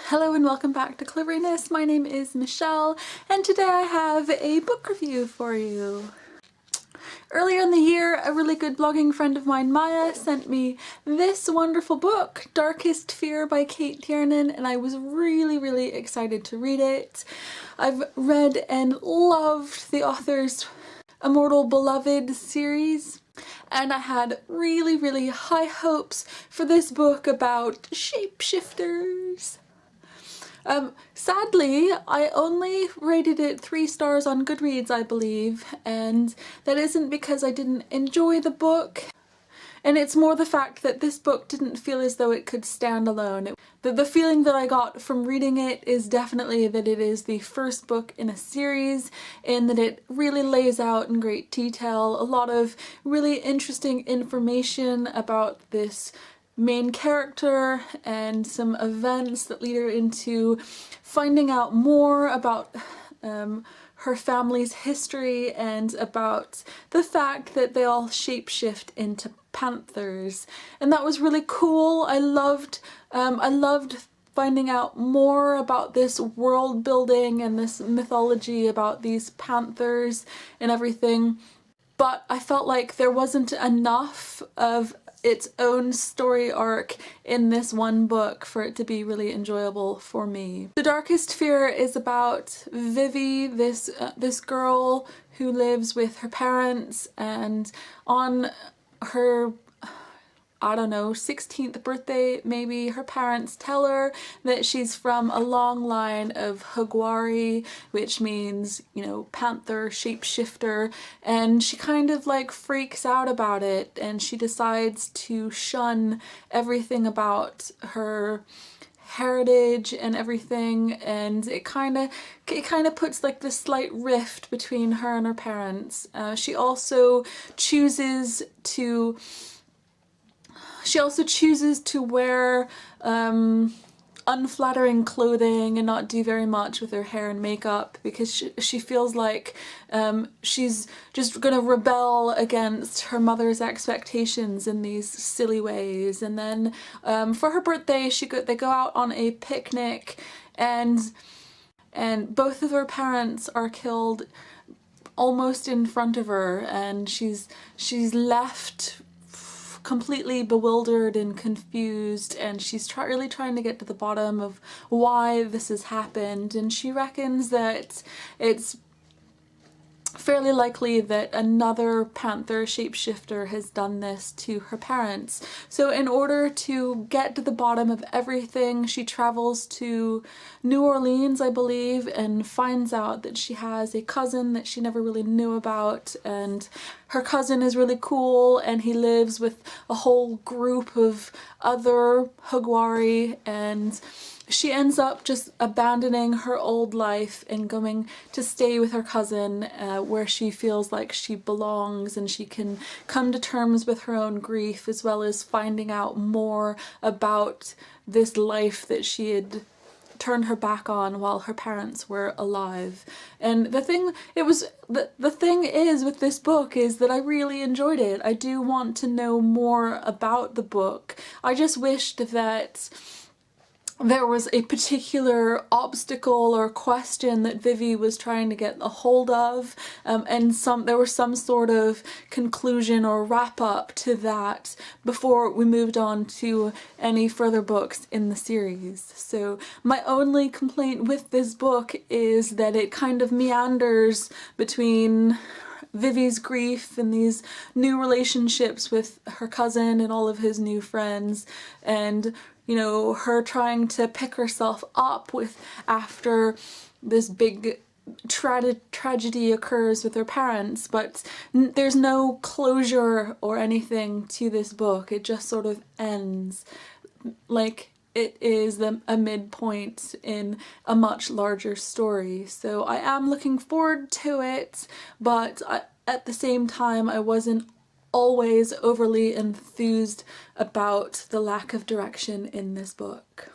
Hello and welcome back to Cleverness. My name is Michelle and today I have a book review for you. Earlier in the year, a really good blogging friend of mine, Maya, sent me this wonderful book, Darkest Fear by Cate Tiernan, and I was really excited to read it. I've read and loved the author's Immortal Beloved series, and I had really high hopes for this book about shapeshifters. Sadly, I only rated it 3 stars on Goodreads, I believe, and that isn't because I didn't enjoy the book, and it's more the fact that this book didn't feel as though it could stand alone. The feeling that I got from reading it is definitely that it is the first book in a series, and that it really lays out in great detail a lot of really interesting information about this main character and some events that lead her into finding out more about her family's history and about the fact that they all shapeshift into panthers. And that was really cool. I loved finding out more about this world building and this mythology about these panthers and everything, but I felt like there wasn't enough of its own story arc in this one book for it to be really enjoyable for me. The Darkest Fear is about Vivi, this girl who lives with her parents, and on her, I don't know, 16th birthday maybe, her parents tell her that she's from a long line of Hogwari, which means, you know, panther, shapeshifter, and she kind of like freaks out about it and she decides to shun everything about her heritage and everything, and it kind of puts like this slight rift between her and her parents. She also chooses to wear unflattering clothing and not do very much with her hair and makeup because she feels like she's just gonna rebel against her mother's expectations in these silly ways. And then for her birthday they go out on a picnic, and both of her parents are killed almost in front of her, and she's left completely bewildered and confused, and she's really trying to get to the bottom of why this has happened, and she reckons that it's fairly likely that another panther shapeshifter has done this to her parents. So in order to get to the bottom of everything, she travels to New Orleans, I believe, and finds out that she has a cousin that she never really knew about, and her cousin is really cool and he lives with a whole group of other Hogwari, and she ends up just abandoning her old life and going to stay with her cousin where she feels like she belongs and she can come to terms with her own grief, as well as finding out more about this life that she had turned her back on while her parents were alive. And the thing is with this book is that I really enjoyed it. I do want to know more about the book. I just wished that there was a particular obstacle or question that Vivi was trying to get a hold of, and there was some sort of conclusion or wrap up to that before we moved on to any further books in the series. So my only complaint with this book is that it kind of meanders between Vivi's grief and these new relationships with her cousin and all of his new friends, and you know, her trying to pick herself up after this big tragedy occurs with her parents, but there's no closure or anything to this book. It just sort of ends like it is a midpoint in a much larger story. So I am looking forward to it, but at the same time I wasn't always overly enthused about the lack of direction in this book.